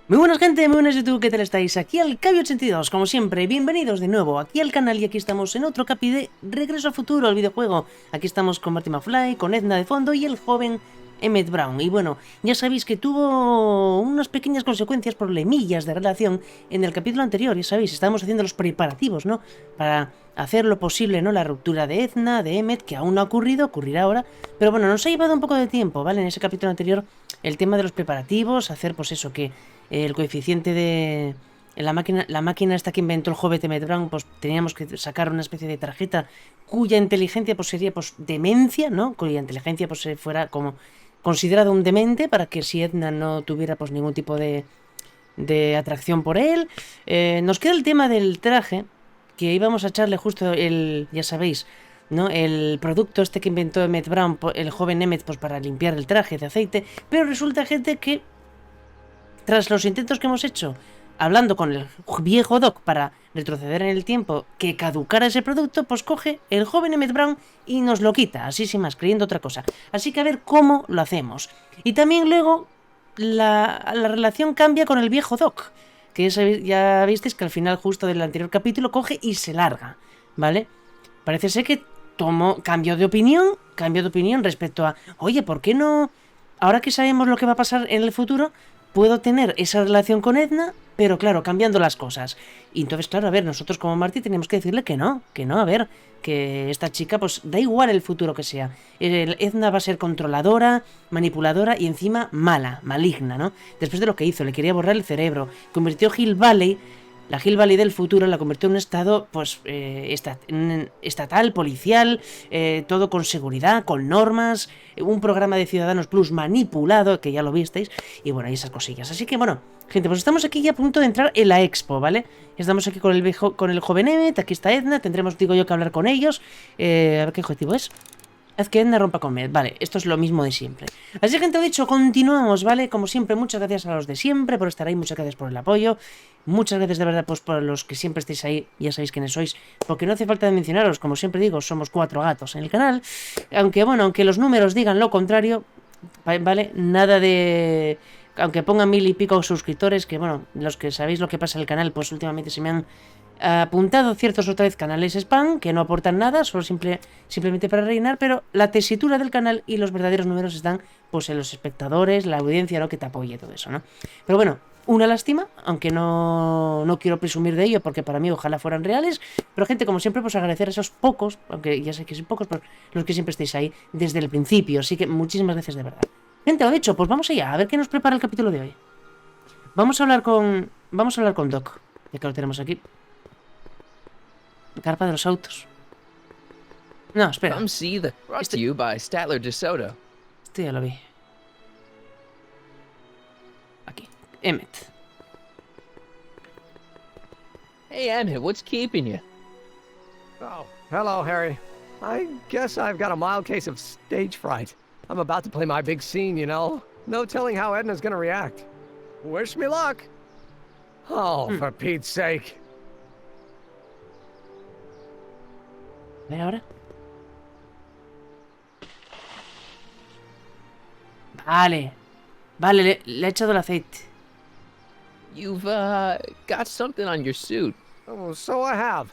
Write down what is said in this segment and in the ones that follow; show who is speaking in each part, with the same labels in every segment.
Speaker 1: Muy buenas gente, muy buenas YouTube, ¿qué tal estáis? Aquí al Cabi82, como siempre, bienvenidos de nuevo aquí al canal y aquí estamos en otro capi de Regreso al Futuro, el videojuego. Aquí estamos con Marty McFly, con Edna de fondo y el joven Emmett Brown. Y bueno, ya sabéis que tuvo unas pequeñas consecuencias, problemillas de relación en el capítulo anterior, ya sabéis, estábamos haciendo los preparativos, ¿no? Para hacer lo posible, ¿no? La ruptura de Edna, de Emmett, que aún no ha ocurrido, ocurrirá ahora. Pero bueno, nos ha llevado un poco de tiempo, ¿vale? En ese capítulo anterior, el tema de los preparativos, hacer pues eso, que el coeficiente de la máquina esta que inventó el joven Emmett Brown, pues teníamos que sacar una especie de tarjeta cuya inteligencia pues sería pues demencia, ¿no? Cuya inteligencia pues fuera como considerado un demente para que si Edna no tuviera pues ningún tipo de atracción por él. Nos queda el tema del traje, que íbamos a echarle justo el, ya sabéis, ¿no? El producto este que inventó Emmett Brown, el joven Emmett, pues para limpiar el traje de aceite, pero resulta gente que tras los intentos que hemos hecho, hablando con el viejo Doc para retroceder en el tiempo, que caducara ese producto, pues coge el joven Emmett Brown y nos lo quita, así sin más, creyendo otra cosa. Así que a ver cómo lo hacemos. Y también luego la relación cambia con el viejo Doc, que ya visteis que al final justo del anterior capítulo coge y se larga, ¿vale? Parece ser que cambió de opinión respecto a, oye, ¿por qué no? Ahora que sabemos lo que va a pasar en el futuro, puedo tener esa relación con Edna, pero claro, cambiando las cosas. Y entonces, claro, a ver, nosotros como Marty tenemos que decirle que no, a ver, que esta chica, pues da igual el futuro que sea. Edna va a ser controladora, manipuladora y encima mala, maligna, ¿no? Después de lo que hizo, le quería borrar el cerebro, convirtió Hill Valley, la Hill Valley del futuro, la convirtió en un estado, pues, estatal, policial, todo con seguridad, con normas, un programa de Ciudadanos Plus manipulado, que ya lo visteis, y bueno, y esas cosillas. Así que bueno, gente, pues estamos aquí ya a punto de entrar en la expo, ¿vale? Estamos aquí con el joven Emmett, aquí está Edna, tendremos, digo yo, que hablar con ellos. A ver qué objetivo es. Haz que Edna rompa con Emmett. Vale, esto es lo mismo de siempre. Así que, gente, lo dicho, continuamos, ¿vale? Como siempre, muchas gracias a los de siempre por estar ahí, muchas gracias por el apoyo. Muchas gracias de verdad pues por los que siempre estéis ahí, ya sabéis quiénes sois, porque no hace falta de mencionaros, como siempre digo, somos 4 gatos en el canal. Aunque bueno, aunque los números digan lo contrario, ¿vale? Nada de... Aunque pongan 1000 y pico suscriptores, que bueno, los que sabéis lo que pasa en el canal, pues últimamente se me han apuntado ciertos otra vez canales spam que no aportan nada, solo simplemente para rellenar, pero la tesitura del canal y los verdaderos números están pues en los espectadores, la audiencia, ¿no? Que te apoye todo eso, ¿no? Pero bueno, una lástima, aunque no quiero presumir de ello porque para mí ojalá fueran reales, pero gente, como siempre, pues agradecer a esos pocos, aunque ya sé que son pocos, pero los que siempre estáis ahí desde el principio, así que muchísimas gracias de verdad. Gente, lo dicho, pues vamos allá, a ver qué nos prepara el capítulo de hoy. Vamos a hablar con Doc, ya que lo tenemos aquí. Carpa de los autos. No, espera.
Speaker 2: Come see the brought to you by Statler DeSoto.
Speaker 1: Este ya lo vi. Aquí. Emmett.
Speaker 2: Hey, Emmett, what's keeping you?
Speaker 3: Oh, hello, Harry. I guess I've got a mild case of stage fright. I'm about to play my big scene, you know? No telling how Edna's gonna react. Wish me luck. Oh, for Pete's sake.
Speaker 1: A ver ahora. Vale, le he echado el aceite.
Speaker 2: You've, got something on your suit.
Speaker 3: Oh, so I have.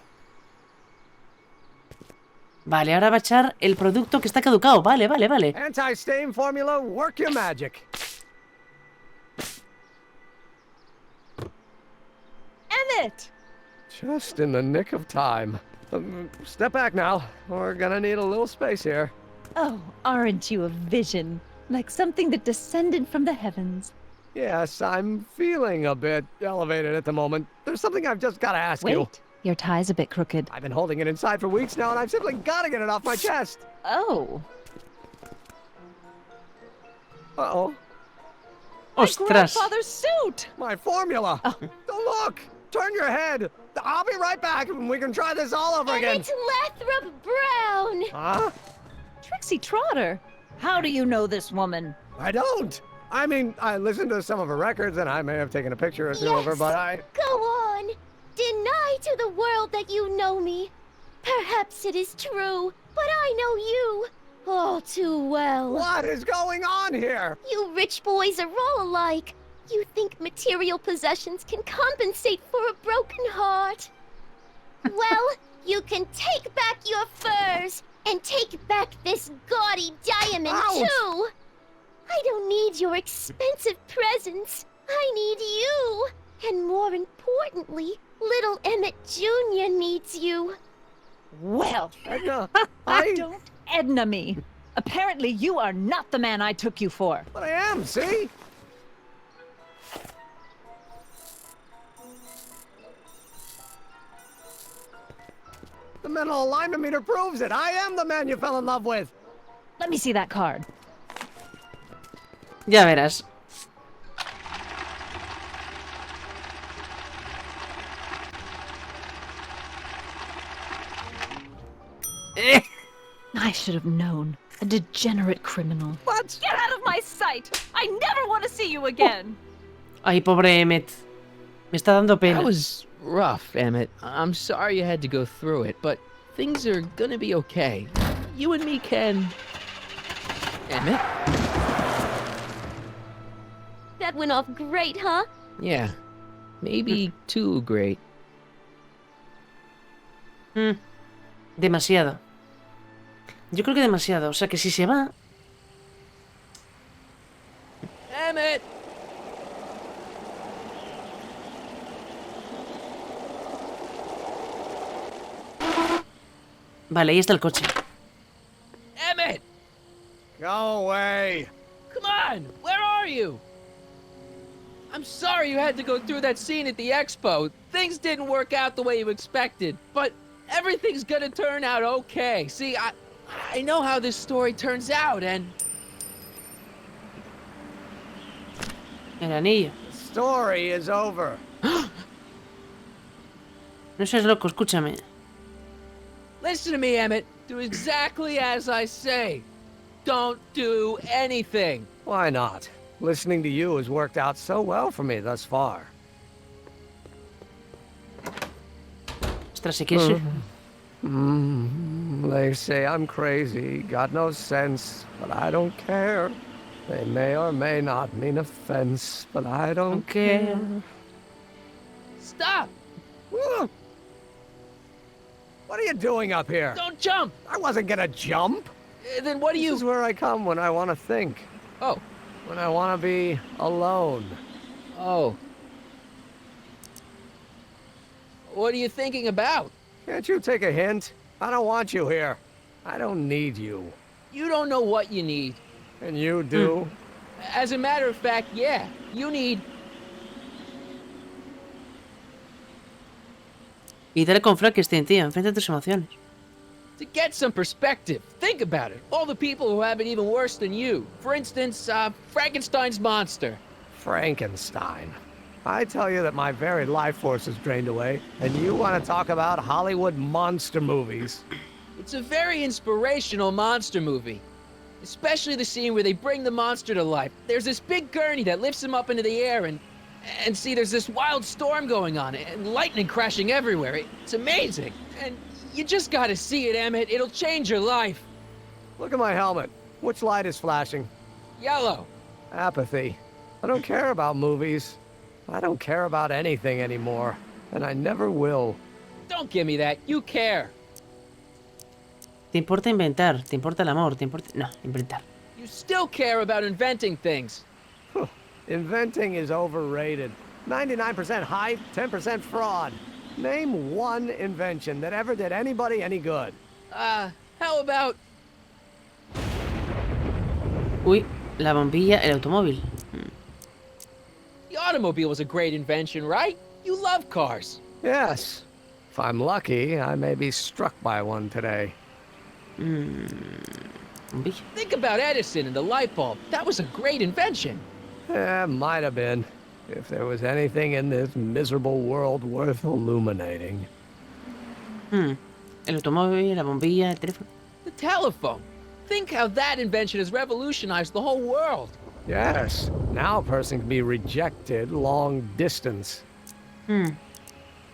Speaker 1: Vale, ahora va a echar el producto que está caducado. Vale.
Speaker 3: Anti-stain formula, work your magic.
Speaker 4: Emmett!
Speaker 3: Just in the nick of time. Step back now. We're gonna need a little space here.
Speaker 4: Oh, aren't you a vision? Like something that descended from the heavens.
Speaker 3: Yes, I'm feeling a bit elevated at the moment. There's something I've just gotta ask you.
Speaker 4: Wait, your tie's a bit crooked.
Speaker 3: I've been holding it inside for weeks now, and I've simply gotta get it off my chest.
Speaker 4: Oh.
Speaker 3: Uh-oh.
Speaker 4: My
Speaker 1: Ostras.
Speaker 4: grandfather's suit!
Speaker 3: My formula!
Speaker 4: Oh.
Speaker 3: Look! Turn your head! I'll be right back, and we can try this all over again.
Speaker 5: Emmett Brown!
Speaker 3: Huh?
Speaker 4: Trixie Trotter! How do you know this woman?
Speaker 3: I don't! I mean, I listened to some of her records, and I may have taken a picture or two of her, but I...
Speaker 5: Go on! Deny to the world that you know me. Perhaps it is true, but I know you all too well.
Speaker 3: What is going on here?
Speaker 5: You rich boys are all alike. You think material possessions can compensate for a broken heart? Well, you can take back your furs and take back this gaudy diamond too. I don't need your expensive presents. I need you. And more importantly, little Emmett Jr. needs you.
Speaker 4: Well,
Speaker 3: Edna,
Speaker 4: don't Edna me. Apparently you are not the man I took you for.
Speaker 3: But I am, see? The mental alignment meter proves it. I am the man you fell in love with.
Speaker 4: Let me see that card.
Speaker 1: Ya verás.
Speaker 4: I should have known. A degenerate criminal.
Speaker 3: What?
Speaker 4: Get out of my sight! I never want to see you again!
Speaker 1: Ay, pobre Emmett. Me está dando pena.
Speaker 2: That was rough, Emmett. I'm sorry you had to go through it, but things are gonna be okay. You and me can... Emmett?
Speaker 5: That went off great, huh?
Speaker 2: Yeah. Maybe too great.
Speaker 1: Demasiado. Yo creo que demasiado. O sea que si se va...
Speaker 2: Emmett!
Speaker 1: Vale, ahí está el coche.
Speaker 2: Emmett!
Speaker 3: Go away.
Speaker 2: Come on! Where are you? I'm sorry you had to go through that scene at the expo. Things didn't work out the way you expected, but everything's gonna turn out okay. See, I know how this story turns out, and...
Speaker 1: El anillo.
Speaker 3: The story is over.
Speaker 1: No seas loco, escúchame.
Speaker 2: Listen to me, Emmett. Do exactly as I say. Don't do anything.
Speaker 3: Why not? Listening to you has worked out so well for me thus far.
Speaker 1: Ostras, si quieres...
Speaker 3: They say I'm crazy, got no sense, but I don't care. They may or may not mean offense, but I don't care.
Speaker 2: Stop!
Speaker 3: What are you doing up here?
Speaker 2: Don't jump!
Speaker 3: I wasn't gonna jump.
Speaker 2: Then what do
Speaker 3: This
Speaker 2: you...
Speaker 3: is where I come when I want to think.
Speaker 2: Oh.
Speaker 3: When I want to be alone.
Speaker 2: Oh. What are you thinking about?
Speaker 3: Can't you take a hint? I don't want you here. I don't need you.
Speaker 2: You don't know what you need.
Speaker 3: And you do?
Speaker 2: As a matter of fact, yeah. You need...
Speaker 1: Y dale con Frankenstein, tío. Enfrenta tus emociones.
Speaker 2: To get some perspective, think about it. All the people who have it even worse than you. For instance, Frankenstein's monster.
Speaker 3: Frankenstein. I tell you that my very life force is drained away, and you want to talk about Hollywood monster movies.
Speaker 2: It's a very inspirational monster movie. Especially the scene where they bring the monster to life. There's this big gurney that lifts him up into the air, and see, there's this wild storm going on, and lightning crashing everywhere. It's amazing. And you just gotta see it, Emmett. It'll change your life.
Speaker 3: Look at my helmet. Which light is flashing?
Speaker 2: Yellow.
Speaker 3: Apathy. I don't care about movies. I don't care about anything anymore. And I never will.
Speaker 2: Don't give me that. You care.
Speaker 1: Te importa inventar, te importa el amor, te importa... No, inventar.
Speaker 2: You still care about inventing things.
Speaker 3: Inventing is overrated. 99% hype, 10% fraud. Name one invention that ever did anybody any good.
Speaker 2: How about...
Speaker 1: Uy, la bombilla, el automóvil.
Speaker 2: The automobile was a great invention, right? You love cars.
Speaker 3: Yes. If I'm lucky, I may be struck by one today.
Speaker 1: Bombilla.
Speaker 2: Think about Edison and the light bulb. That was a great invention.
Speaker 3: Might have been. If there was anything in this miserable world worth illuminating.
Speaker 1: El automóvil, la bombilla, el teléfono.
Speaker 2: The telephone. Think how that invention has revolutionized the whole world.
Speaker 3: Yes. Now a person can be rejected long distance.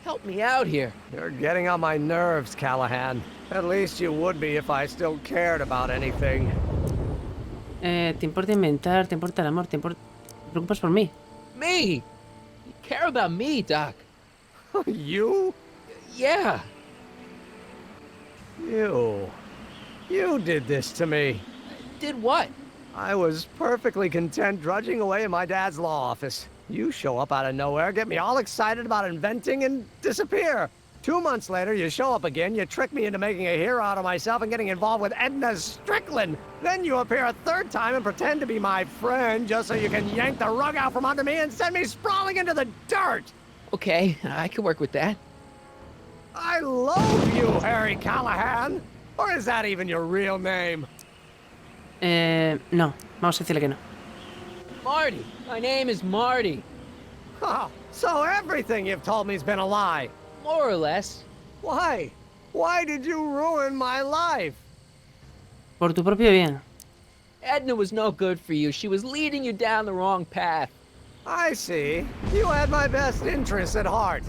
Speaker 2: Help me out here.
Speaker 3: You're getting on my nerves, Callahan. At least you would be if I still cared about anything.
Speaker 1: Te importa inventar, te importa el amor, te preocupas por mí.
Speaker 2: Me! You care about me, Doc.
Speaker 3: You?
Speaker 2: Yeah.
Speaker 3: You did this to me.
Speaker 2: Did what?
Speaker 3: I was perfectly content drudging away in my dad's law office. You show up out of nowhere, get me all excited about inventing, and disappear. 2 months later, you show up again, you trick me into making a hero out of myself and getting involved with Edna Strickland. Then you appear a third time and pretend to be my friend just so you can yank the rug out from under me and send me sprawling into the dirt.
Speaker 2: Okay, I can work with that.
Speaker 3: I loathe you, Harry Callahan. Or is that even your real name?
Speaker 1: No. Vamos a decirle que no.
Speaker 2: Marty. My name is Marty.
Speaker 3: Oh, so everything you've told me's been a lie.
Speaker 2: More or less.
Speaker 3: Why? Why did you ruin my life?
Speaker 1: Por tu propio bien.
Speaker 2: Edna was no good for you. She was leading you down the wrong path.
Speaker 3: I see. You had my best interests at heart.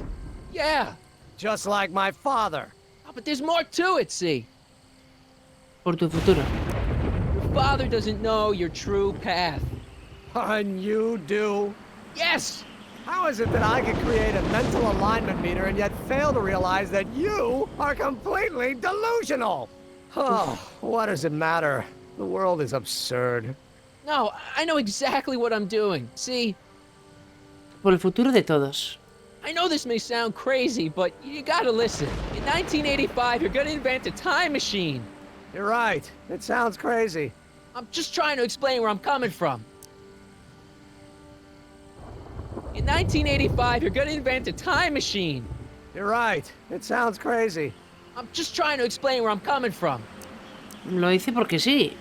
Speaker 2: Yeah.
Speaker 3: Just like my father.
Speaker 2: Oh, but there's more to it, see?
Speaker 1: Por tu futuro.
Speaker 2: Your father doesn't know your true path.
Speaker 3: And you do?
Speaker 2: Yes!
Speaker 3: How is it that I can create a mental alignment meter and yet fail to realize that you are completely delusional? Oh, what does it matter? The world is absurd.
Speaker 2: No, I know exactly what I'm doing. See,
Speaker 1: Por el futuro de todos.
Speaker 2: I know this may sound crazy, but you gotta listen. In 1985, you're gonna invent a time machine.
Speaker 3: You're right. It sounds crazy.
Speaker 2: I'm just trying to explain where I'm coming from. In 1985, you're gonna invent a time machine.
Speaker 3: You're right. It sounds crazy.
Speaker 2: I'm just trying to explain where I'm coming from.
Speaker 1: Lo hice porque sí.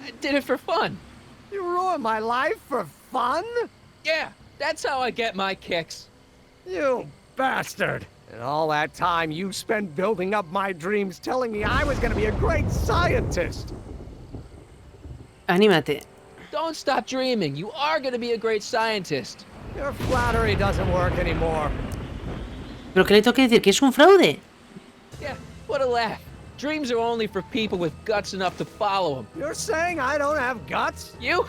Speaker 2: I did it for fun.
Speaker 3: You ruined my life for fun?
Speaker 2: Yeah, that's how I get my kicks.
Speaker 3: You bastard. And all that time you spent building up my dreams, telling me I was gonna be a great scientist.
Speaker 1: Anímate.
Speaker 2: Don't stop dreaming. You are gonna be a great scientist.
Speaker 3: Your flattery doesn't work anymore.
Speaker 1: ¿Pero qué le tengo que decir? ¿Que es un fraude?
Speaker 2: Yeah, what a laugh. Dreams are only for people with guts enough to follow them.
Speaker 3: You're saying I don't have guts?
Speaker 2: You?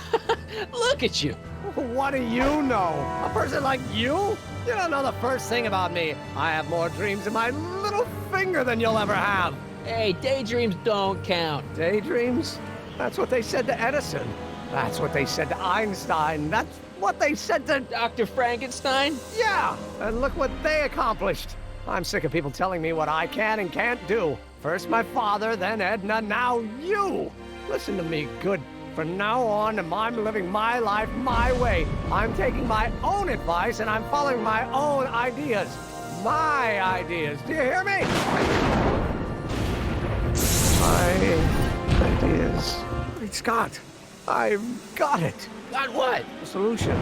Speaker 2: Look at you.
Speaker 3: What do you know? A person like you? You don't know the first thing about me. I have more dreams in my little finger than you'll ever have.
Speaker 2: Hey, daydreams don't count.
Speaker 3: Daydreams? That's what they said to Edison. That's what they said to Einstein. That's what they said to...
Speaker 2: Dr. Frankenstein?
Speaker 3: Yeah! And look what they accomplished. I'm sick of people telling me what I can and can't do. First my father, then Edna, now you! Listen to me, good. From now on, I'm living my life my way. I'm taking my own advice and I'm following my own ideas. My ideas. Do you hear me? My ideas. Great Scott. I've got it.
Speaker 2: Got what?
Speaker 3: The solution.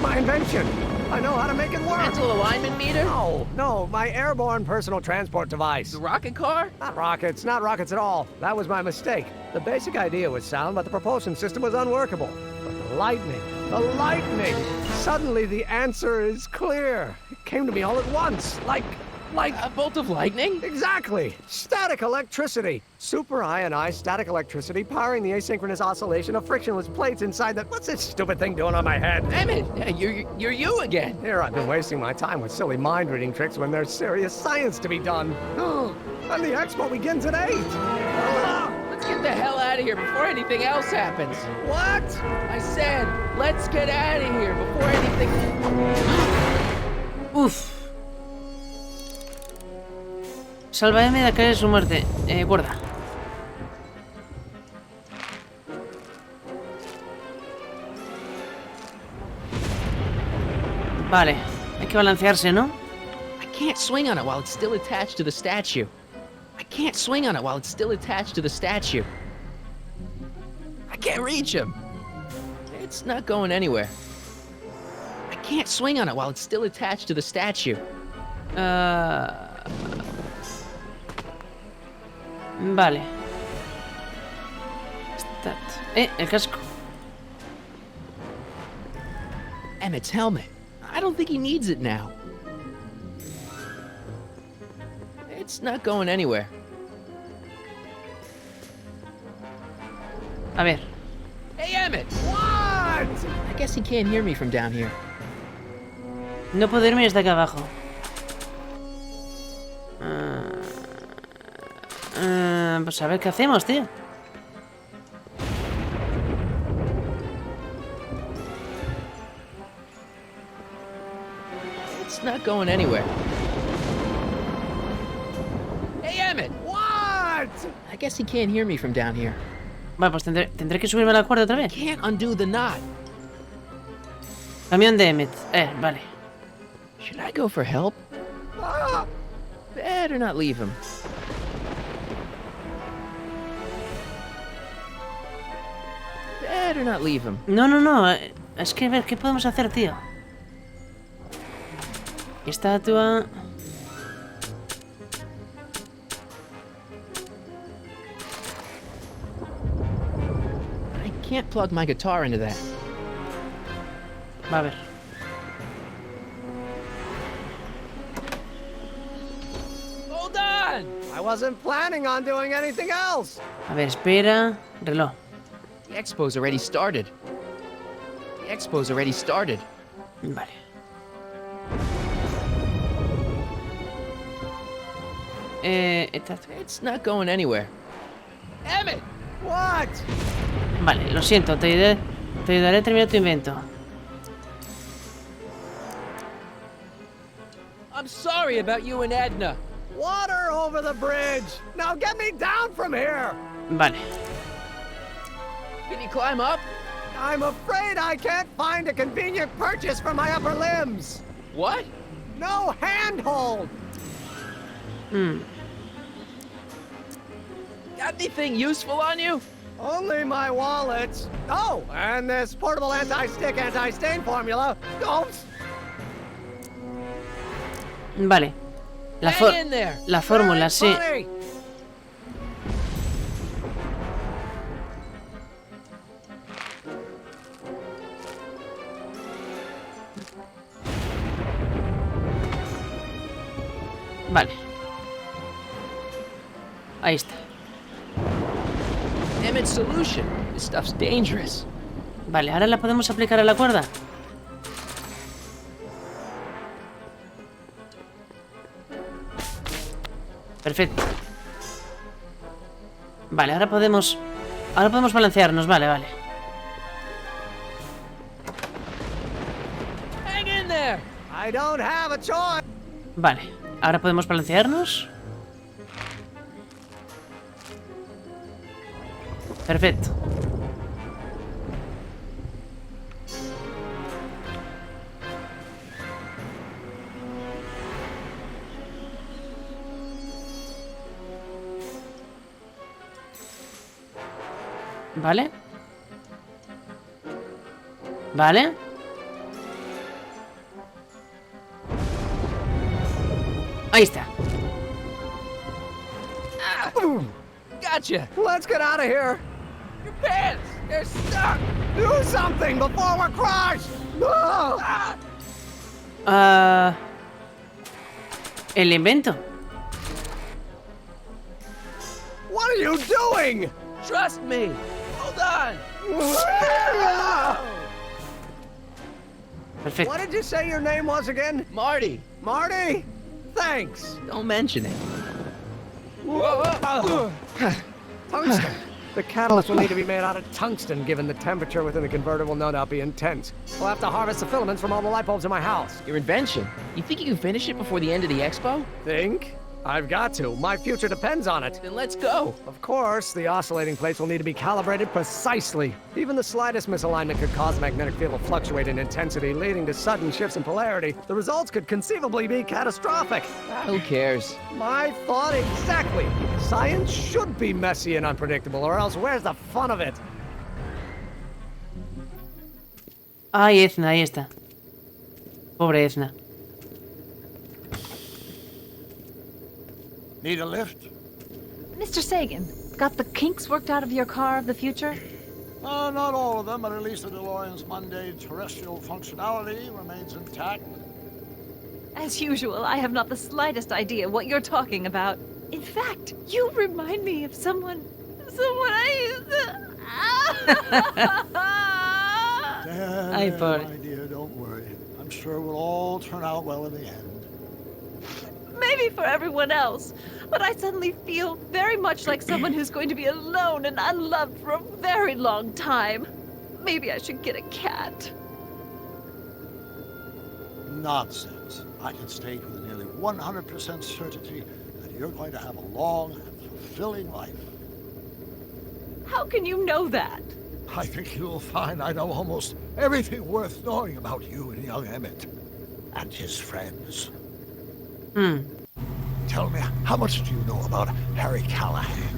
Speaker 3: My invention. I know how to make it work.
Speaker 2: Mental alignment meter?
Speaker 3: No, my airborne personal transport device.
Speaker 2: The rocket car?
Speaker 3: Not rockets at all. That was my mistake. The basic idea was sound, but the propulsion system was unworkable. But the lightning. Suddenly the answer is clear. It came to me all at once, like...
Speaker 2: A bolt of lightning?
Speaker 3: Exactly. Static electricity. Super ionized static electricity powering the asynchronous oscillation of frictionless plates inside the... What's this stupid thing doing on my head?
Speaker 2: Emmett, you're you again.
Speaker 3: Here I've been wasting my time with silly mind-reading tricks when there's serious science to be done. And the expo begins at 8.
Speaker 2: Let's get the hell out of here before anything else happens.
Speaker 3: What?
Speaker 2: I said, let's get out of here before anything...
Speaker 1: Uf. Salva a Emmett a caer de su muerte. Guarda. Vale. Hay que balancearse, ¿no?
Speaker 2: I can't swing on it while it's still attached to the statue. I can't reach him. It's not going anywhere. I can't swing on it while it's still attached to the statue.
Speaker 1: Vale. Stat. El casco.
Speaker 2: Emmett's helmet. I don't think he needs it now. It's not going anywhere.
Speaker 1: A ver.
Speaker 2: Hey, Emmett!
Speaker 3: What?
Speaker 2: I guess he can't hear me from down here.
Speaker 1: No puedo irme desde acá abajo. Pues a ver qué hacemos, tío.
Speaker 2: It's not going anywhere. Hey, Emmett!
Speaker 3: What?
Speaker 2: I guess he can't hear me from down here.
Speaker 1: Vale, pues tendré que subirme a la cuerda otra vez.
Speaker 2: Can't undo the knot.
Speaker 1: Camión de Emmett. Vale.
Speaker 2: Should I go for help? Better not leave him. Better not leave him.
Speaker 1: No. Es que a ver, ¿qué podemos hacer, tío? Estatua.
Speaker 2: I can't plug my guitar into that.
Speaker 1: Va a ver.
Speaker 2: Hold on!
Speaker 3: I wasn't planning on doing anything else.
Speaker 1: A ver, espera. Reloj.
Speaker 2: The expo's already started. The expo's already started.
Speaker 1: Vale.
Speaker 2: It's not going anywhere. Emmett!
Speaker 3: What?
Speaker 1: Vale, lo siento, te ayudaré a terminar tu invento.
Speaker 2: I'm sorry about you and Edna.
Speaker 3: Water over the bridge. Now get me down from here.
Speaker 1: Vale.
Speaker 2: Can you climb up?
Speaker 3: I'm afraid I can't find a convenient purchase for my upper limbs.
Speaker 2: What?
Speaker 3: No handhold.
Speaker 2: Got anything useful on you?
Speaker 3: Only my wallet. Oh, and this portable anti-stick, anti-stain formula. Oops.
Speaker 1: Vale.
Speaker 2: Hang in there.
Speaker 1: La fórmula, sí.
Speaker 3: Funny.
Speaker 1: Vale. Ahí está.
Speaker 2: Emmett's solution. This stuff's dangerous.
Speaker 1: Vale, ahora la podemos aplicar a la cuerda. Perfecto. Vale, ahora podemos balancearnos, vale.
Speaker 2: Hang in there.
Speaker 3: I don't have a choice.
Speaker 1: Vale, ahora podemos balancearnos. Perfecto. Vale. Vale. Ahí está.
Speaker 2: Gotcha.
Speaker 3: Let's get out of here.
Speaker 2: Your pants. They're stuck.
Speaker 3: Do something before we're crushed.
Speaker 1: El invento.
Speaker 3: What are you doing?
Speaker 2: Trust me. Hold on.
Speaker 1: Perfecto.
Speaker 3: What did you say your name was again?
Speaker 2: Marty.
Speaker 3: Marty? Thanks.
Speaker 2: Don't mention it.
Speaker 3: Tungsten. The catalyst will need to be made out of tungsten, given the temperature within the converter will no doubt be intense. We'll have to harvest the filaments from all the light bulbs in my house.
Speaker 2: Your invention. You think you can finish it before the end of the expo?
Speaker 3: Think? I've got to. My future depends on it.
Speaker 2: Then let's go.
Speaker 3: Of course, the oscillating plates will need to be calibrated precisely. Even the slightest misalignment could cause the magnetic field to fluctuate in intensity, leading to sudden shifts in polarity. The results could conceivably be catastrophic.
Speaker 2: Who cares?
Speaker 3: My thought exactly. Science should be messy and unpredictable, or else where's the fun of it?
Speaker 1: Ay, Ezna, ahí está. Pobre Ezna.
Speaker 6: Need a lift?
Speaker 4: Mr. Sagan, got the kinks worked out of your car of the future?
Speaker 6: Not all of them, but at least the DeLorean's mundane terrestrial functionality remains intact.
Speaker 4: As usual, I have not the slightest idea what you're talking about. In fact, you remind me of someone I used to...
Speaker 1: Ay, pobre.
Speaker 6: My dear, don't worry. I'm sure we'll all turn out well in the end.
Speaker 4: Maybe for everyone else, but I suddenly feel very much like someone who's going to be alone and unloved for a very long time. Maybe I should get a cat.
Speaker 6: Nonsense. I can state with nearly 100% certainty that you're going to have a long and fulfilling life.
Speaker 4: How can you know that?
Speaker 6: I think you'll find I know almost everything worth knowing about you and young Emmett. And his friends. Tell me, how much do you know about Harry Callahan?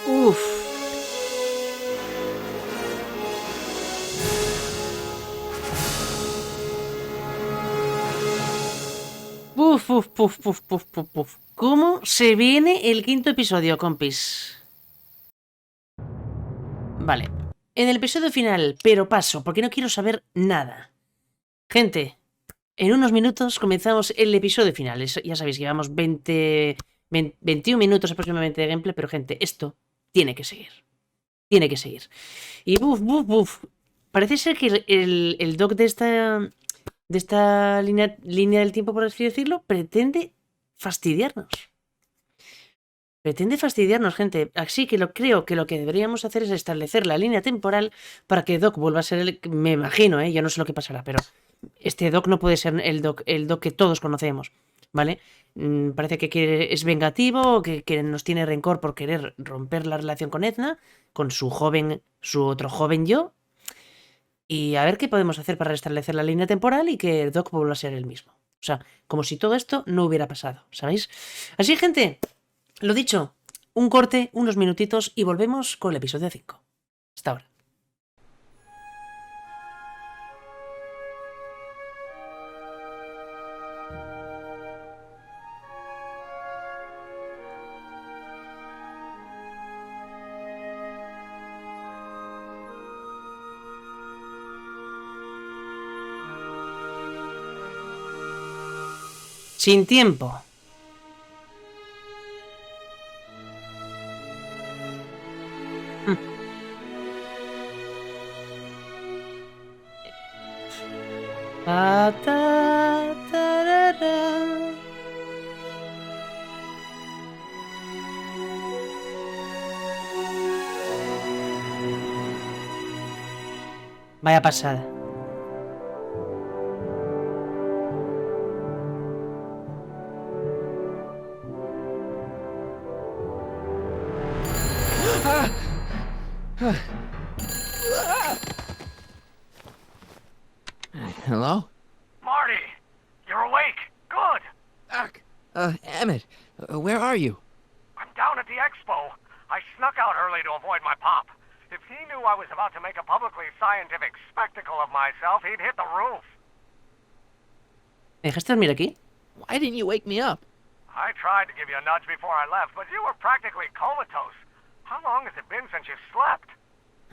Speaker 1: Uf. Uf, uf, uf, uf, uf, uf, uf. ¿Cómo se viene el quinto episodio, compis? Vale. En el episodio final, pero paso, porque no quiero saber nada. Gente, en unos minutos comenzamos el episodio final. Ya sabéis que llevamos 21 minutos aproximadamente de gameplay, pero gente, esto tiene que seguir. Tiene que seguir. Y parece ser que el doc de esta línea del tiempo, por así decirlo, pretende fastidiarnos. Pretende fastidiarnos, gente. Así que creo que lo que deberíamos hacer es establecer la línea temporal para que Doc vuelva a ser el... Me imagino, yo no sé lo que pasará, pero este Doc no puede ser el Doc que todos conocemos, ¿vale? Parece que es vengativo, que nos tiene rencor por querer romper la relación con Edna, con su otro joven yo. Y a ver qué podemos hacer para restablecer la línea temporal y que Doc vuelva a ser el mismo. O sea, como si todo esto no hubiera pasado, ¿sabéis? Así, gente... Lo dicho, un corte, unos minutitos y volvemos con el episodio 5. Hasta ahora. Sin tiempo. Ta, ta, tarara. Vaya pasada.
Speaker 2: Hello?
Speaker 3: Marty! You're awake! Good!
Speaker 2: Doc! Emmett, where are you?
Speaker 3: I'm down at the expo. I snuck out early to avoid my pop. If he knew I was about to make a publicly scientific spectacle of myself, he'd hit the roof.
Speaker 1: ¿Me dejaste dormir aquí?
Speaker 2: Why didn't you wake me up?
Speaker 3: I tried to give you a nudge before I left, but you were practically comatose. How long has it been since you slept?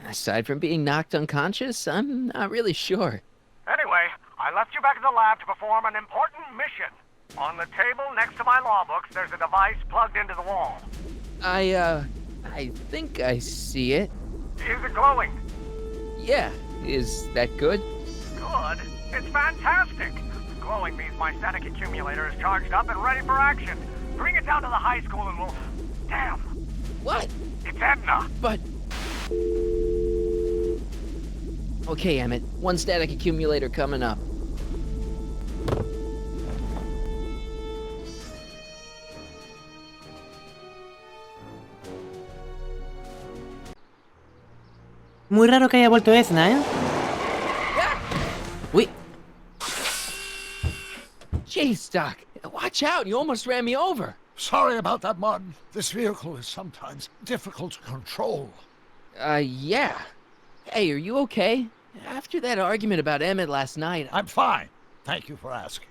Speaker 2: Aside from being knocked unconscious, I'm not really sure.
Speaker 3: Anyway, I left you back at the lab to perform an important mission. On the table next to my law books, there's a device plugged into the wall.
Speaker 2: I think I see it.
Speaker 3: Is it glowing?
Speaker 2: Yeah, is that good?
Speaker 3: Good. It's fantastic. Glowing means my static accumulator is charged up and ready for action. Bring it down to the high school and we'll... Damn!
Speaker 2: What?
Speaker 3: It's Edna!
Speaker 2: But... Okay, Emmett, one static accumulator coming up.
Speaker 1: Muy raro que haya vuelto Edna, ¿eh? Uy.
Speaker 2: Jeez, Doc, watch out, you almost ran me over.
Speaker 6: Sorry about that, Martin. This vehicle is sometimes difficult to control.
Speaker 2: Yeah. Hey, are you okay? After that argument about Emmett last night...
Speaker 6: I'm fine. Thank you for asking.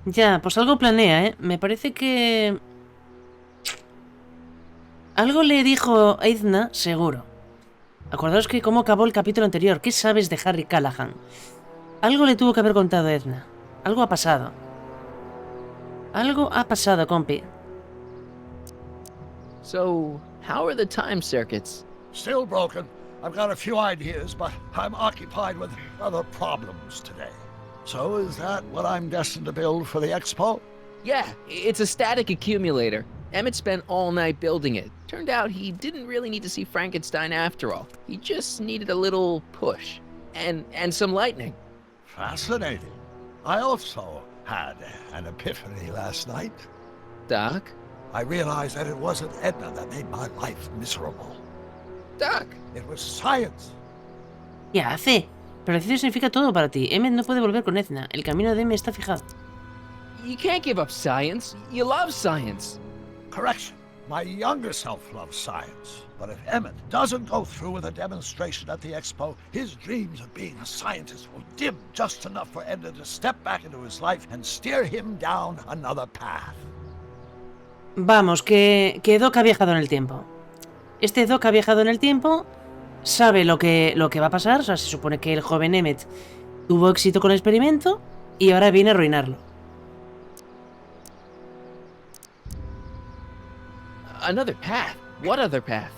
Speaker 1: Ya, pues algo planea, ¿eh? Me parece que... Algo le dijo a Edna, seguro. Acordaos que cómo acabó el capítulo anterior. ¿Qué sabes de Harry Callahan? Algo le tuvo que haber contado a Edna. Algo ha pasado. Algo ha pasado, compi.
Speaker 2: So, how are the time circuits?
Speaker 6: Still broken. I've got a few ideas, but I'm occupied with other problems today. So is that what I'm destined to build for the expo?
Speaker 2: Yeah, it's a static accumulator. Emmett spent all night building it. Turned out he didn't really need to see Frankenstein after all. He just needed a little push. And some lightning.
Speaker 6: Fascinating. I also had an epiphany last night.
Speaker 2: Doc?
Speaker 6: I realized that it wasn't Edna that made my life miserable.
Speaker 2: Doc!
Speaker 6: It was science.
Speaker 1: Ya hace. Parecido significa todo para ti. Emmett no puede volver con Edna. El camino de Emmett está fijado.
Speaker 2: You can't give up science. You love science.
Speaker 6: Correction. My younger self loves science. But if Emmett doesn't go through with a demonstration at the expo, his dreams of being a scientist will dim just enough for Edna to step back into his life and steer him down another path.
Speaker 1: Vamos, que Doc ha viajado en el tiempo. Este Doc ha viajado en el tiempo, sabe lo que va a pasar, o sea, se supone que el joven Emmett tuvo éxito con el experimento y ahora viene a arruinarlo.
Speaker 2: Another path? What other path?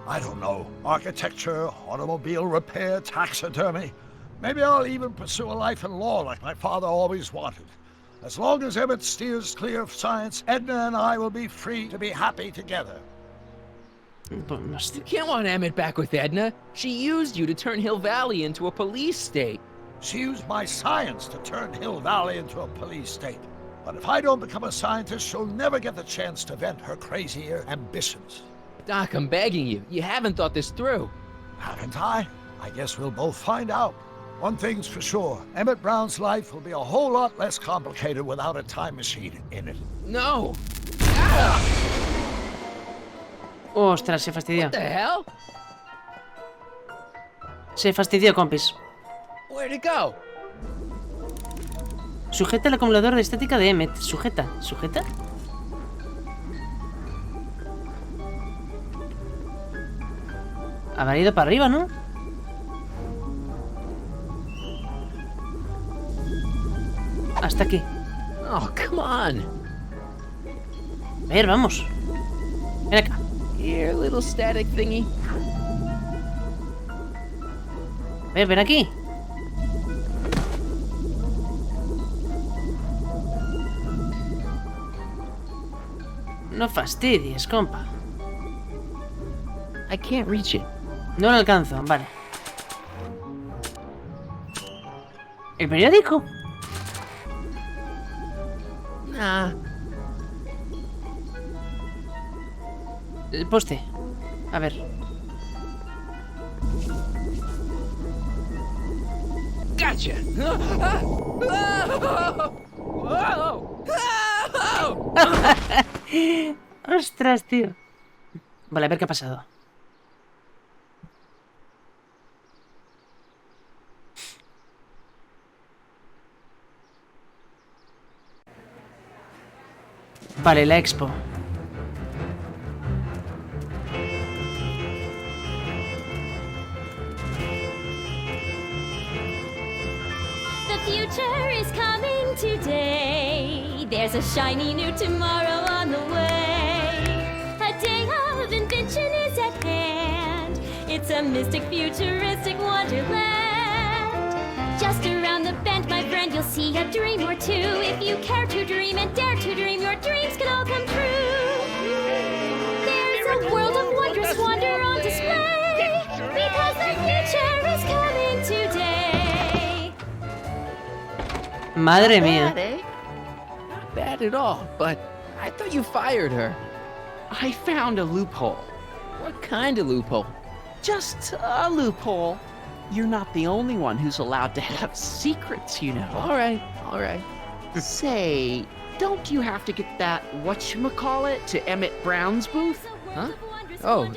Speaker 6: I don't know. Architecture, automobile repair, taxidermy. Maybe I'll even pursue a life in law like my father always wanted. As long as Emmett steers clear of science, Edna and I will be free to be happy together.
Speaker 2: You can't want Emmett back with Edna. She used you to turn Hill Valley into a police state.
Speaker 6: She used my science to turn Hill Valley into a police state. But if I don't become a scientist, she'll never get the chance to vent her crazier ambitions.
Speaker 2: Doc, I'm begging you. You haven't thought this through.
Speaker 6: Haven't I? I guess we'll both find out. One thing's for sure, Emmett Brown's life will be a whole lot less complicated without a time machine in it.
Speaker 2: No!
Speaker 1: Ostras, se fastidió.
Speaker 2: What the hell?
Speaker 1: Se fastidió, compis.
Speaker 2: Where'd it go?
Speaker 1: Sujeta el acumulador de estática de Emmett. Sujeta. ¿Sujeta? Habrá ido para arriba, ¿no? Hasta aquí.
Speaker 2: Oh, come on.
Speaker 1: A ver, vamos. Ven acá.
Speaker 2: Here, little static thingy.
Speaker 1: A ver, ven aquí. No fastidies, compa.
Speaker 2: I can't reach it.
Speaker 1: No lo alcanzo, vale. ¿El periódico?
Speaker 2: Nah.
Speaker 1: El poste. A ver.
Speaker 2: Gotcha!
Speaker 1: Ostras, tío. Vale, a ver qué ha pasado. Vale, la expo.
Speaker 5: The future is coming today. There's a shiny new tomorrow on the way. A day of invention is at hand. It's a mystic, futuristic wonderland. Just around the bend, my friend, you'll see a dream or two. If you care to dream and dare to dream, your dreams can all come true. There's a world of wondrous wonder on display. Because the future is coming today.
Speaker 1: Madre
Speaker 2: Not
Speaker 1: mía.
Speaker 2: bad, eh? Not bad at all, but I thought you fired her.
Speaker 7: I found a loophole.
Speaker 2: What kind of loophole?
Speaker 7: Just a loophole. You're not the only one who's allowed to have secrets, you know.
Speaker 2: All right, all right.
Speaker 7: Say, don't you have to get that whatchamacallit to Emmett Brown's booth?
Speaker 2: Huh? Oh,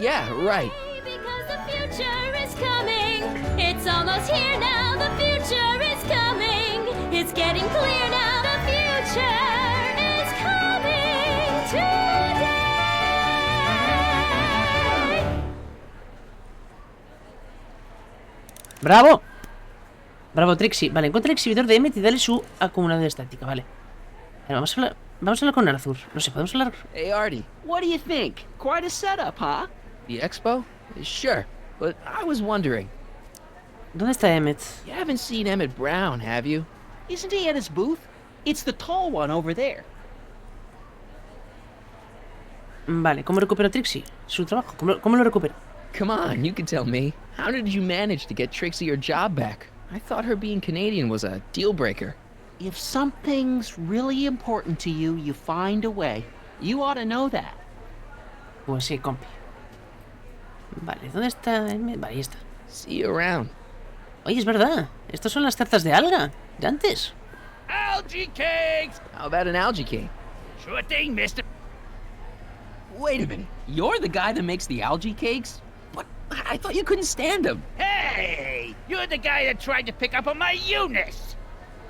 Speaker 2: yeah, right.
Speaker 5: Because the future is coming. It's almost here now. The future is coming. It's getting clear now. The future is coming today.
Speaker 1: ¡Bravo! Bravo, Trixie. Vale, encuentra el exhibidor de Emmett y dale su acumulador de estática, vale. Vale, vamos a hablar. Vamos a hablar con Arthur. No sé, podemos hablar...
Speaker 2: Hey, Artie.
Speaker 7: What do you think? Quite a setup, huh?
Speaker 2: The expo? Sure, but I was wondering.
Speaker 1: ¿Dónde está Emmett?
Speaker 2: You haven't seen Emmett Brown, have you?
Speaker 7: Isn't he at his booth? It's the tall one over there.
Speaker 1: Vale, ¿cómo recupero a Trixie? Su trabajo, ¿cómo lo recupero?
Speaker 2: Come on, you can tell me. How did you manage to get Trixie her job back? I thought her being Canadian was a deal breaker.
Speaker 7: If something's really important to you, you find a way. You ought to know that.
Speaker 1: Pues sí, compi. Vale, ¿dónde está Emmett? Vale, ahí está.
Speaker 2: See you around.
Speaker 1: Oye, es verdad. Estas son las tartas de alga. De antes.
Speaker 8: Algae cakes!
Speaker 2: How about an algae cake?
Speaker 8: Sure thing, mister.
Speaker 2: Wait a minute. You're the guy that makes the algae cakes? What? I thought you couldn't stand them.
Speaker 8: Hey! You're the guy that tried to pick up on my Eunice!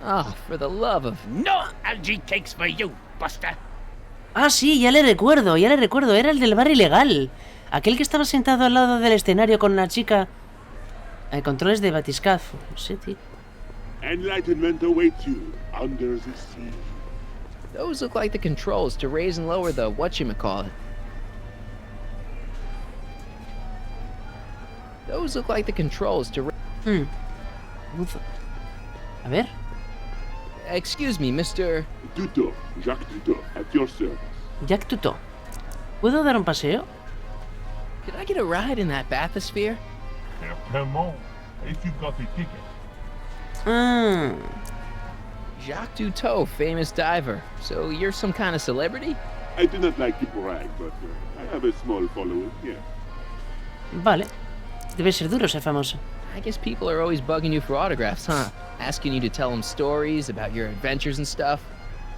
Speaker 2: Oh, for the love of...
Speaker 8: No algae cakes for you, Buster!
Speaker 1: Ah, sí, ya le recuerdo. Era el del bar ilegal. Aquel que estaba sentado al lado del escenario con una chica... controles de batiscafo. No sé, tío.
Speaker 9: Enlightenment awaits you under the sea.
Speaker 2: Those look like the controls to raise and lower the whatchamacallit. Those look like the controls to...
Speaker 1: A ver.
Speaker 2: Excuse me, Mr...
Speaker 9: Tuto, Jacques Tuto, at your service.
Speaker 1: Jack Tuto. ¿Puedo dar un paseo?
Speaker 2: Could I get a ride in that bathysphere?
Speaker 9: Certainement, if you got a ticket.
Speaker 1: Ah,
Speaker 2: Jacques Cousteau, famous diver. So you're some kind of celebrity?
Speaker 9: I do not like to brag, but I have a small following, yeah.
Speaker 1: vale. Debe ser duro ser famoso.
Speaker 2: I guess people are always bugging you for autographs, huh? Asking you to tell them stories about your adventures and stuff.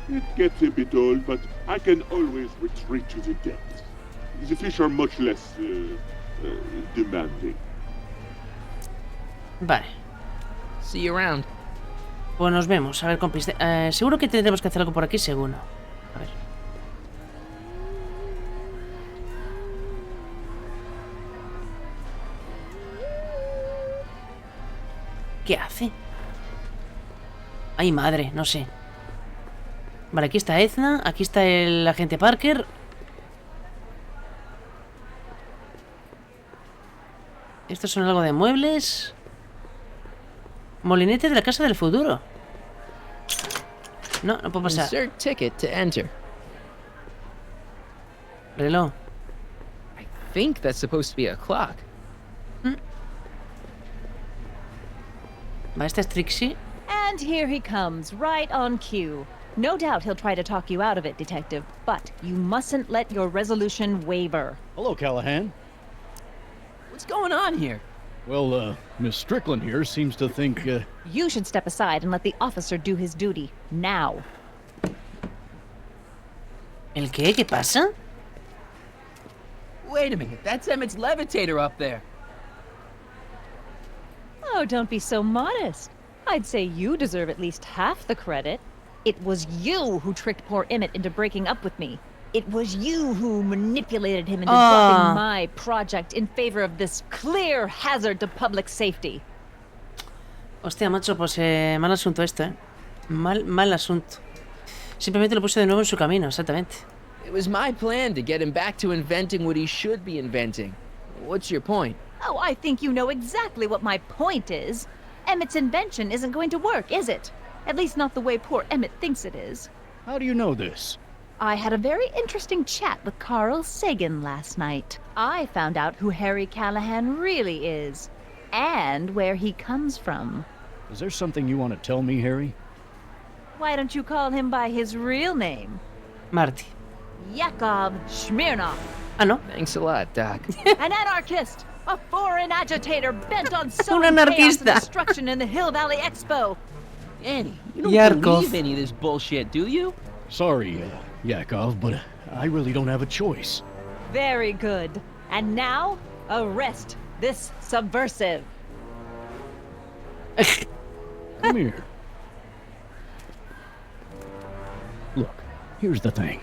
Speaker 9: It gets a bit old, but I can always retreat to the depths. The fish are much less demanding.
Speaker 1: Vale.
Speaker 2: See you around.
Speaker 1: Pues nos vemos. A ver, compis. Seguro que tendremos que hacer algo por aquí, seguro. A ver. ¿Qué hace? Ay, madre, no sé. Vale, aquí está Edna. Aquí está el agente Parker. Estos son algo de muebles. Molinete de la casa del futuro. No, no puedo pasar.
Speaker 2: Insert ticket to enter.
Speaker 1: Reloj.
Speaker 2: I think that's supposed to be a clock.
Speaker 1: Va, esta es Trixie.
Speaker 4: And here he comes, right on cue. No doubt he'll try to talk you out of it, Detective, but you mustn't let your resolution waver.
Speaker 10: Hello, Callahan.
Speaker 2: What's going on here?
Speaker 10: Well, Miss Strickland here seems to think,
Speaker 4: You should step aside and let the officer do his duty, now.
Speaker 1: ¿El qué? ¿Qué pasa?
Speaker 2: Wait a minute, that's Emmett's levitator up there.
Speaker 4: Oh, don't be so modest. I'd say you deserve at least half the credit. It was you who tricked poor Emmett into breaking up with me. It was you who manipulated him into dropping my project in favor of this clear hazard to public safety.
Speaker 1: Hostia, macho, pues mal asunto esto, ¿eh? Mal asunto. Simplemente lo puse de nuevo en su camino, exactamente.
Speaker 2: It was my plan to get him back to inventing what he should be inventing. What's your point?
Speaker 4: Oh, I think you know exactly what my point is. Emmett's invention isn't going to work, is it? At least not the way poor Emmett thinks it is.
Speaker 10: how do you know this?
Speaker 4: I had a very interesting chat with Carl Sagan last night. I found out who Harry Callahan really is, and where he comes from.
Speaker 10: Is there something you want to tell me, Harry?
Speaker 4: Why don't you call him by his real name?
Speaker 1: Marty.
Speaker 4: Yakov Smirnov.
Speaker 1: Ah, ¿no?
Speaker 2: Thanks a lot, Doc.
Speaker 4: An anarchist! A foreign agitator bent on sowing
Speaker 1: Un
Speaker 4: chaos
Speaker 1: anarquista.
Speaker 4: and destruction in the Hill Valley Expo.
Speaker 2: Annie, you don't
Speaker 1: Yarkov.
Speaker 2: believe any of this bullshit, do you?
Speaker 10: Sorry, Yakov, but I really don't have a choice.
Speaker 4: Very good. And now, arrest this subversive.
Speaker 10: Come here. Look, here's the thing.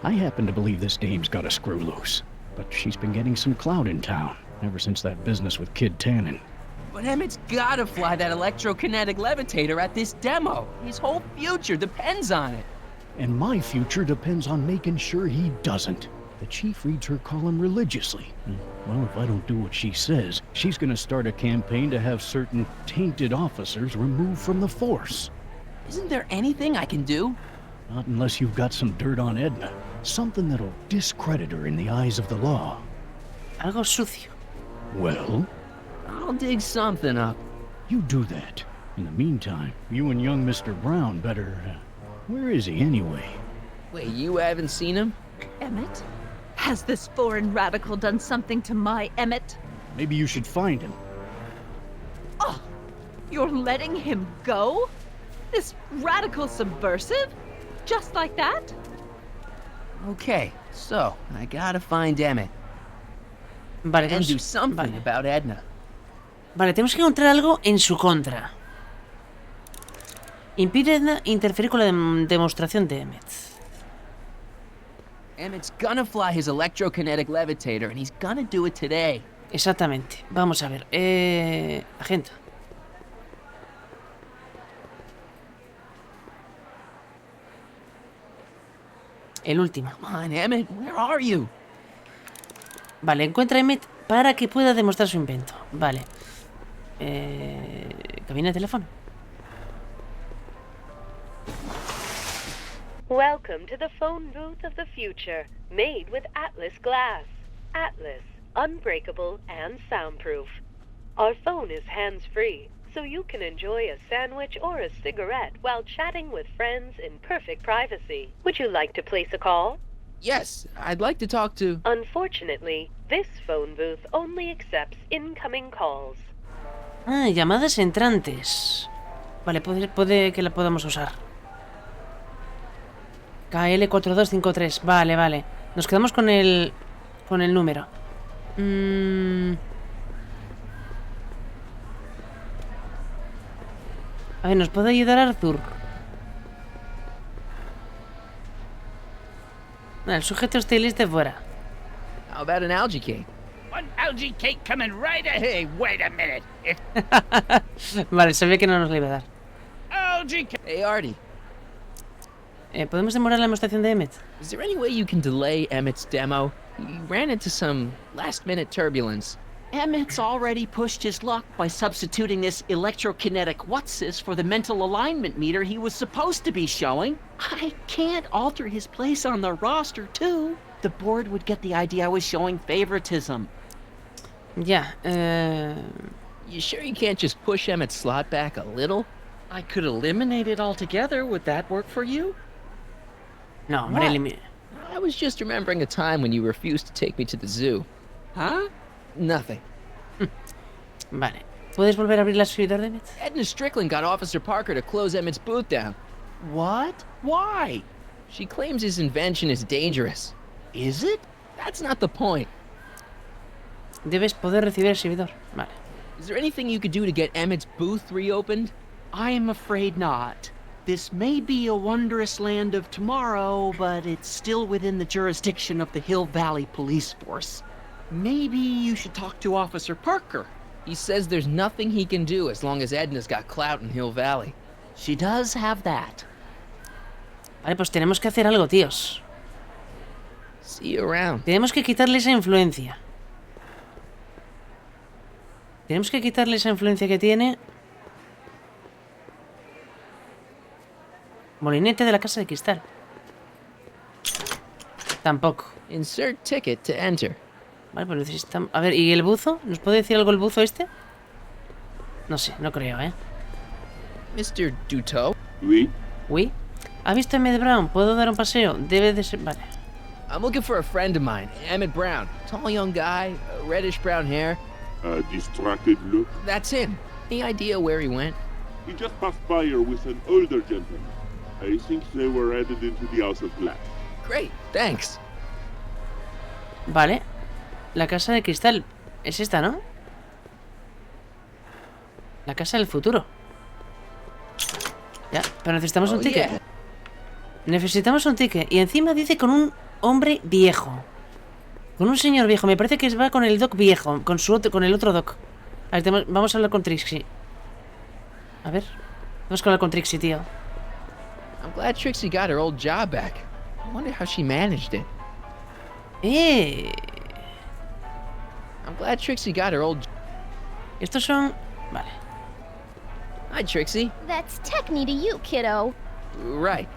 Speaker 10: I happen to believe this dame's got a screw loose, but she's been getting some clout in town ever since that business with Kid Tannen.
Speaker 2: But Emmett's gotta fly that electrokinetic levitator at this demo. His whole future depends on it.
Speaker 10: And my future depends on making sure he doesn't. The chief reads her column religiously. Well, if I don't do what she says, she's gonna start a campaign to have certain tainted officers removed from the force.
Speaker 7: Isn't there anything I can do?
Speaker 10: Not unless you've got some dirt on Edna. Something that'll discredit her in the eyes of the law.
Speaker 1: Algo sucio.
Speaker 10: Well?
Speaker 2: I'll dig something up.
Speaker 10: You do that. In the meantime, you and young Mr. Brown better... where is he anyway?
Speaker 2: Wait, you haven't seen him?
Speaker 4: Emmett? Has this foreign radical done something to my Emmett?
Speaker 10: Maybe you should find him.
Speaker 4: Oh, you're letting him go? This radical subversive? Just like that?
Speaker 2: Okay, so I gotta find Emmett.
Speaker 1: Vale,
Speaker 2: And do something about Edna.
Speaker 1: Vale, tenemos que encontrar algo en su contra. Impide Edna interferir con la demostración de Emmett.
Speaker 2: Emmett's gonna fly his electrokinetic levitator, and he's gonna do it today.
Speaker 1: Exactamente. Vamos a ver. Agenda. El último.
Speaker 2: Come on, Emmett, where are you?
Speaker 1: Vale, encuentra a Emmett para que pueda demostrar su invento. Vale. Cabina de teléfono.
Speaker 11: Welcome to the phone booth of the future, made with Atlas glass. Atlas, unbreakable and soundproof. Our phone is hands-free, so you can enjoy a sandwich or a cigarette while chatting with friends in perfect privacy. Would you like to place a call?
Speaker 2: Yes, I'd like to talk to...
Speaker 11: Unfortunately, this phone booth only accepts incoming calls.
Speaker 1: Ah, llamadas entrantes. Vale, puede que la podamos usar. KL4253. Vale, vale. Nos quedamos con el número. A ver, ¿nos puede ayudar Arthur? El sujeto estilista fuera.
Speaker 2: How about an algae cake?
Speaker 8: One algae cake coming right ahead. Hey, wait a minute.
Speaker 1: Vale, sabía que no nos la iba a dar.
Speaker 8: Algae cake.
Speaker 2: Hey, Artie.
Speaker 1: ¿Podemos demorar la demostración de Emmett?
Speaker 2: Is there any way you can delay Emmett's demo? He ran into some last-minute turbulence.
Speaker 7: Emmett's already pushed his luck by substituting this electrokinetic what's-this for the mental alignment meter he was supposed to be showing. I can't alter his place on the roster, too. The board would get the idea I was showing favoritism.
Speaker 1: Ya,
Speaker 2: You sure you can't just push Emmett's slot back a little?
Speaker 7: I could eliminate it altogether. Would that work for you?
Speaker 1: No, hombre, elimina.
Speaker 2: I was just remembering a time when you refused to take me to the zoo.
Speaker 7: Huh?
Speaker 2: Nothing.
Speaker 1: Vale. ¿Puedes volver a abrir la servidor de Emmett?
Speaker 2: Edna Strickland got Officer Parker to close Emmett's booth down.
Speaker 7: What? Why?
Speaker 2: She claims his invention is dangerous.
Speaker 7: Is it?
Speaker 2: That's not the point.
Speaker 1: Debes poder recibir el servidor. Vale.
Speaker 2: Is there anything you could do to get Emmett's booth reopened?
Speaker 7: I am afraid not. This may be a wondrous land of tomorrow, but it's still within the jurisdiction of the Hill Valley Police Force. Maybe you should talk to Officer Parker.
Speaker 2: He says there's nothing he can do as long as Edna's got clout in Hill Valley.
Speaker 7: She does have that.
Speaker 1: Vale, pues tenemos que hacer algo, tíos.
Speaker 2: See you around.
Speaker 1: Tenemos que quitarle esa influencia. Tenemos que quitarle esa influencia que tiene. Molinete de la casa de cristal. Tampoco.
Speaker 2: Insert ticket to enter.
Speaker 1: Vale, pues necesitamos... A ver, ¿y el buzo? ¿Nos puede decir algo el buzo este? No sé, no creo, ¿eh?
Speaker 2: Mr. Duteau?
Speaker 9: Oui?
Speaker 1: ¿Uy? ¿Ha visto a Emmett Brown? ¿Puedo dar un paseo? Debe de ser... Vale.
Speaker 2: I'm looking for a friend of mine, Emmett Brown. Tall young guy, reddish brown hair.
Speaker 9: Distracted look.
Speaker 2: That's him. Any idea where he went?
Speaker 9: He just passed by here with an older gentleman. I think they were headed into the House of Glass.
Speaker 2: Great, thanks.
Speaker 1: Vale. La casa de cristal. Es esta, ¿no? La casa del futuro. Ya, pero necesitamos un ticket.
Speaker 2: Yeah.
Speaker 1: Necesitamos un ticket. Y encima dice con un hombre viejo. Con un señor viejo. Me parece que va con el doc viejo. Con el otro doc. A ver, vamos a hablar con Trixie. A ver. Vamos a hablar con Trixie, tío.
Speaker 2: I'm glad Trixie got her old job back. I wonder how she managed it. I'm glad Trixie got her old...
Speaker 1: Estos son... Vale.
Speaker 2: Hi, Trixie.
Speaker 5: That's techni to you, kiddo.
Speaker 2: Right.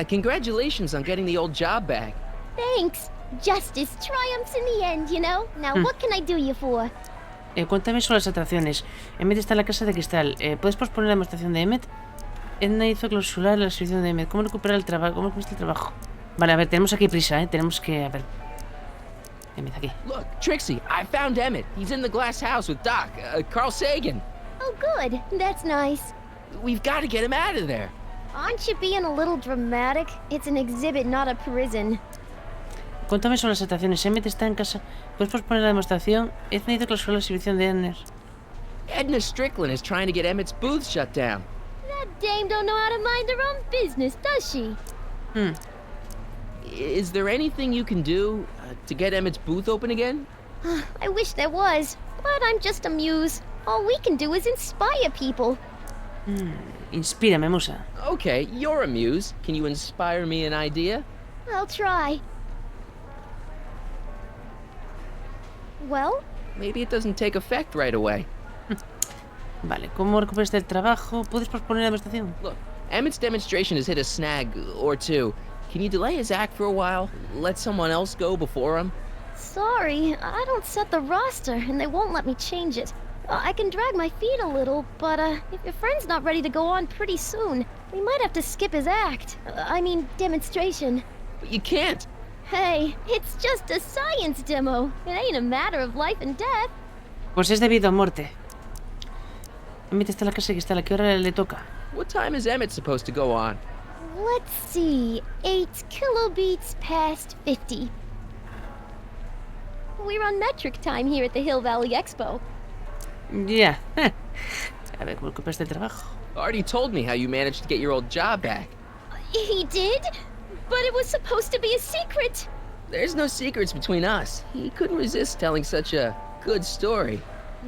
Speaker 2: Congratulations on getting the old job back.
Speaker 5: Thanks. Justice triumphs in the end, you know? Now, what can I do you for?
Speaker 1: Cuéntame sobre las atracciones. Emmett está en la casa de cristal. ¿Puedes posponer la demostración de Emmett? Edna hizo clausurar la suscripción de Emmett. ¿Cómo recuperar el trabajo? ¿Cómo recuperar el trabajo? Vale, a ver, tenemos aquí prisa, Tenemos que... A ver... Emmett, aquí.
Speaker 2: Look, Trixie, I found Emmett. He's in the glass house with Doc, Carl Sagan.
Speaker 5: Oh, good. That's nice.
Speaker 2: We've got to get him out of there.
Speaker 5: Aren't you being a little dramatic? It's an exhibit, not a prison.
Speaker 1: Cuéntame sobre las atracciones. Emmett está en casa. ¿Puedes posponer la demostración? Edna hizo clausurar la suscripción de Edna.
Speaker 2: Edna Strickland is trying to get Emmett's booth shut down.
Speaker 5: That dame don't know how to mind her own business, does she?
Speaker 2: Is there anything you can do to get Emmett's booth open again?
Speaker 5: I wish there was, but I'm just a muse. All we can do is inspire people.
Speaker 1: Inspírame, musa.
Speaker 2: Okay, you're a muse. Can you inspire me an idea?
Speaker 5: I'll try. Well?
Speaker 2: Maybe it doesn't take effect right away.
Speaker 1: Vale, ¿cómo recuperas el trabajo? ¿Puedes posponer la demostración?
Speaker 2: Look, Emmett's demonstration has hit a snag or two. Can you delay his act for a while? Let someone else go before him?
Speaker 5: Sorry, I don't set the roster, and they won't let me change it. I can drag my feet a little, but if your friend's not ready to go on pretty soon, we might have to skip his act. I mean, demonstration.
Speaker 2: But you can't.
Speaker 5: Hey, it's just a science demo. It ain't a matter of life and death.
Speaker 1: Pues es debido a muerte. Emmett está en la casa de cristal. ¿A qué hora le toca?
Speaker 2: What time is Emmett supposed to go on?
Speaker 5: Let's see. 8 kilobeats past 50. We're on metric time here at the Hill Valley Expo.
Speaker 1: Ya. A ver, ¿cómo recuperas el trabajo?
Speaker 2: Already told me how you managed to get your old job back.
Speaker 5: He did? But it was supposed to be a secret.
Speaker 2: There's no secrets between us. He couldn't resist telling such a good story.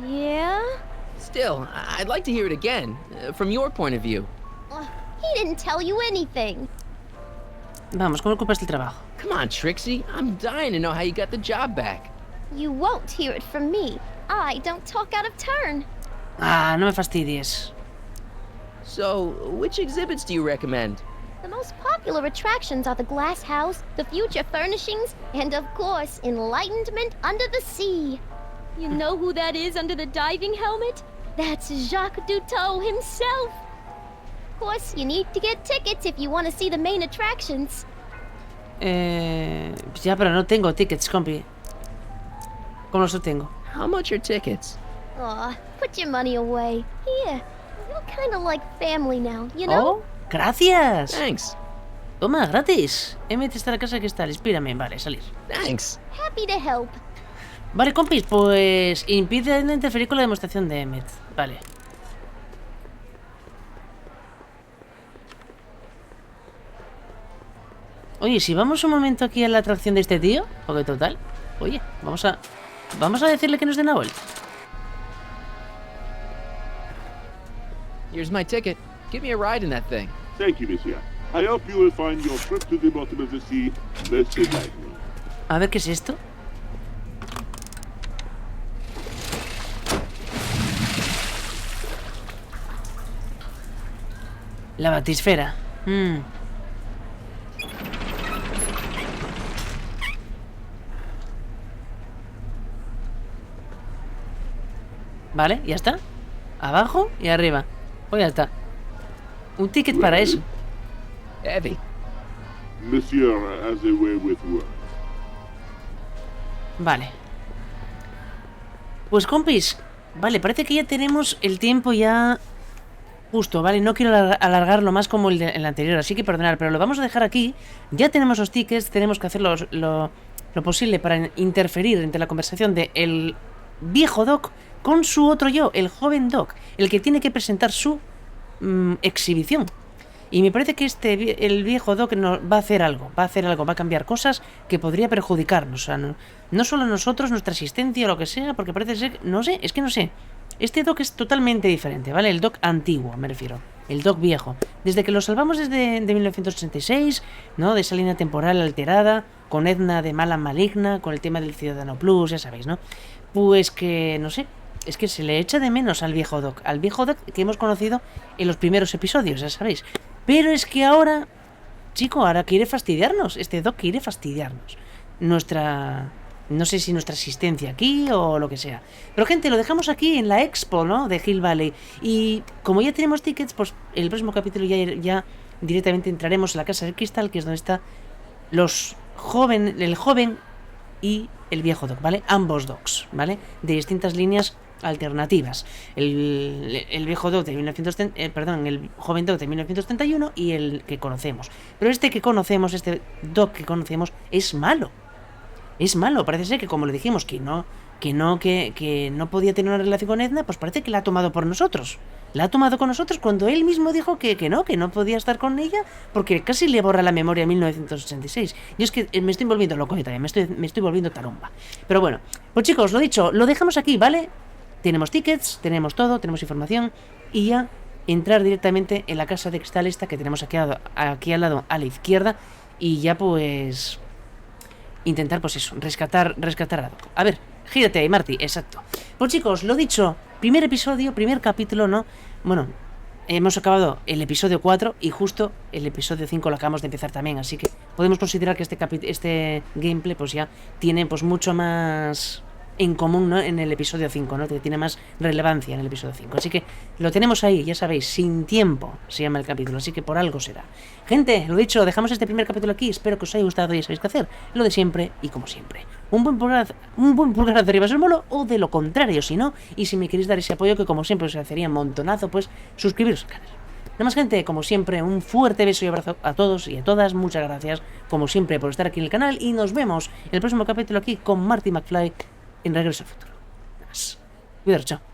Speaker 5: Yeah?
Speaker 2: Still, I'd like to hear it again, from your point of view.
Speaker 5: He didn't tell you anything.
Speaker 1: Vamos, ¿cómo recuperas el trabajo?
Speaker 2: Come on, Trixie. I'm dying to know how you got the job back.
Speaker 5: You won't hear it from me. I don't talk out of turn.
Speaker 1: Ah, no me fastidies.
Speaker 2: So, which exhibits do you recommend?
Speaker 5: The most popular attractions are the glass house, the future furnishings, and of course, enlightenment under the sea. You know who that is under the diving helmet? That's Jacques Cousteau himself. Of course, you need to get tickets if you want to see the main attractions.
Speaker 1: Ya, pero no tengo tickets, compi. ¿Cómo los tengo?
Speaker 2: How much are tickets?
Speaker 5: Aw, put your money away. Here, we're kind of like family now, you know?
Speaker 1: Oh, gracias.
Speaker 2: Thanks.
Speaker 1: Toma, gratis. Emmett está en la casa de cristal. Espírame, vale, salir.
Speaker 2: Thanks.
Speaker 5: Happy to help.
Speaker 1: Vale, compis, pues impide interferir con la demostración de Emmett. Vale. Oye, si vamos un momento aquí a la atracción de este tío, porque total, oye, vamos a decirle que nos den la vuelta.
Speaker 2: Here's my ticket. Give me a ride in that thing.
Speaker 9: Thank you, monsieur. I hope you will find your trip to the bottom of the sea less delightful.
Speaker 1: A ver, ¿qué es esto? La batisfera. Vale, ya está. Abajo y arriba. Pues ya está. Un ticket para eso.
Speaker 2: Heavy.
Speaker 9: Monsieur has a way with words.
Speaker 1: Vale. Pues compis, vale, parece que ya tenemos el tiempo ya justo, ¿vale? No quiero alargarlo más como el anterior, así que perdonad, pero lo vamos a dejar aquí. Ya tenemos los tickets, tenemos que hacer lo posible para interferir entre la conversación de el viejo Doc con su otro yo, el joven Doc, el que tiene que presentar su exhibición. Y me parece que el viejo Doc va a hacer algo, va a cambiar cosas que podría perjudicarnos. O sea, no solo nosotros, nuestra asistencia o lo que sea, porque parece ser, no sé, es que no sé. Este Doc es totalmente diferente, ¿vale? El Doc antiguo, me refiero. El Doc viejo. Desde que lo salvamos desde 1986, ¿no? De esa línea temporal alterada, con Edna de mala maligna, con el tema del Ciudadano Plus, ya sabéis, ¿no? Pues que, no sé, es que se le echa de menos al viejo Doc que hemos conocido en los primeros episodios, ya sabéis. Pero es que ahora, chico, ahora quiere fastidiarnos. Este Doc quiere fastidiarnos. No sé si nuestra asistencia aquí o lo que sea. Pero gente, lo dejamos aquí en la expo, ¿no? De Hill Valley. Y como ya tenemos tickets, pues el próximo capítulo ya directamente entraremos en la casa del cristal, que es donde está el joven y el viejo Doc, ¿vale? Ambos Docs, ¿vale? De distintas líneas alternativas. El viejo Doc de 1930, el joven Doc de 1931 y el que conocemos. Pero este Doc que conocemos es malo. Es malo, parece ser que como le dijimos que no podía tener una relación con Edna, pues parece que la ha tomado por nosotros. La ha tomado con nosotros cuando él mismo dijo que no podía estar con ella porque casi le borra la memoria en 1986. Y es que me estoy volviendo loco también, me estoy volviendo tarumba. Pero bueno, pues chicos, lo dicho, lo dejamos aquí, ¿vale? Tenemos tickets, tenemos todo, tenemos información y ya entrar directamente en la casa de cristal esta que tenemos aquí al lado a la izquierda y ya pues intentar, pues eso, rescatar a Doc. A ver, gírate ahí, Marty, exacto. Pues chicos, lo dicho, primer episodio, primer capítulo, ¿no? Bueno, hemos acabado el episodio 4 y justo el episodio 5 lo acabamos de empezar también, así que podemos considerar que este gameplay pues ya tiene pues mucho más en común, ¿no? En el episodio 5, ¿no? Que tiene más relevancia en el episodio 5. Así que lo tenemos ahí, ya sabéis, sin tiempo se llama el capítulo, así que por algo será. Gente, lo dicho, dejamos este primer capítulo aquí, espero que os haya gustado y sabéis qué hacer, lo de siempre y como siempre. Un buen pulgar hacia arriba es el molo, o de lo contrario, si no, y si me queréis dar ese apoyo que como siempre os hacería un montonazo, pues suscribiros al canal. Nada más, gente, como siempre, un fuerte beso y abrazo a todos y a todas, muchas gracias, como siempre, por estar aquí en el canal, y nos vemos en el próximo capítulo aquí con Marty McFly en Regreso al Futuro. Cuidaros, chao.